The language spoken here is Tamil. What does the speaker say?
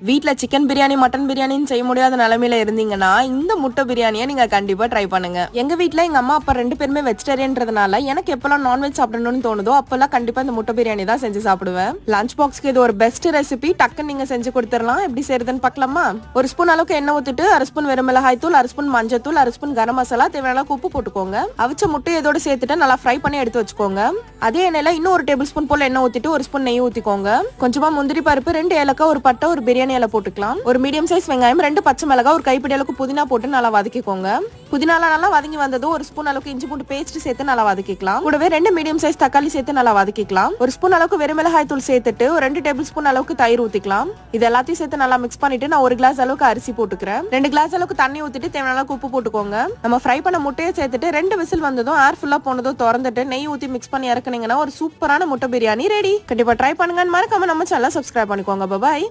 வீட்ல சிக்கன் பிரியாணி மட்டன் பிரியாணின்னு செய்ய முடியாத நிலைமையில இருந்தீங்கன்னா இந்த முட்டை பிரியாணியை நீங்க கண்டிப்பா ட்ரை பண்ணுங்க. எங்க வீட்ல எங்க அம்மா அப்பா 2 பேருமே வெஜிடேரியன்றதுனால எனக்கு எப்பெல்லாம் நான்வெஜ் சாப்பிடணும்னு தோணுதோ அப்பெல்லாம் கண்டிப்பா இந்த முட்டை பிரியாணி தான் செஞ்சு சாப்பிடுவேன். லஞ்ச் பாக்ஸ்க்கு இது ஒரு பெஸ்ட் ரெசிபி. டக்குன்னு நீங்க செஞ்சு கொடுத்துடலாம். எப்படி செய்யறதுன்னு பார்க்கலாமா? ஒரு ஸ்பூன் அளவுக்கு எண்ணெய் ஊத்திட்டு அரை ஸ்பூன் வெறும் மிளகாய் தூள், அரை ஸ்பூன் மஞ்சள் தூள், அரை ஸ்பூன் கரம் மசாலா, தேவையான அளவுக்கு உப்பு போட்டுக்கோங்க. அவிச்ச முட்டை இதோட சேர்த்துட்டு நல்லா ஃப்ரை பண்ணி எடுத்து வச்சுக்கோங்க. அதே எண்ணெயில இன்னும் ஒரு டேபிள் ஸ்பூன் போல எண்ணெய் ஊத்திட்டு ஒரு ஸ்பூன் நெய் ஊத்திக்கோங்க. கொஞ்சமா முந்திரி பருப்பு, 2 ஏலக்காய், ஒரு பட்டை, ஒரு பிரியாணி இலை போட்டுக்கலாம். ஒரு மீடியம் சைஸ் வெங்காயம், 2 பச்சை மிளகாய், ஒரு கைப்பிடி அளவுக்கு புதினா போட்டு நல்லா வதக்கிக்கோங்க. புதினால நல்லா வதங்கி வந்ததும் ஒரு ஸ்பூன் அளவுக்கு இஞ்சி பூண்டு பேஸ்ட் சேர்த்து நல்லா வதக்கிக்கலாம். கூடவே 2 மீடியம் சைஸ் தக்காளி சேர்த்து நல்லா வதக்கிக்கலாம். ஒரு ஸ்பூன் அளவுக்கு வெறும் மிளகாய் தூள் சேர்த்துட்டு ஒரு 2 டேபிள் ஸ்பூன் அளவுக்கு தயிர் ஊத்திக்கலாம். இது எல்லாத்தையும் சேர்த்து நல்லா மிக்ஸ் பண்ணிட்டு நான் 1 கிளாஸ் அளவுக்கு அரிசி போட்டுக்கிறேன். 2 கிளாஸ் அளவுக்கு தண்ணி ஊத்திட்டு தேவையான அளவுக்கு உப்பு போட்டுக்கோங்க. நம்ம ஃப்ரை பண்ண முட்டையை சேர்த்துட்டு 2 விசில் வந்ததும் ஏர் ஃபுல்லா போனதும் திறந்துட்டு நெய் ஊத்தி மிக்ஸ் பண்ணி இறக்குனீங்கன்னா ஒரு சூப்பரான முட்டை பிரியாணி ரெடி. கண்டிப்பா ட்ரை பண்ணுங்க. மறக்காம நம்ம சேனலை சப்ஸ்கிரைப் பண்ணிக்கோங்க. பாய்.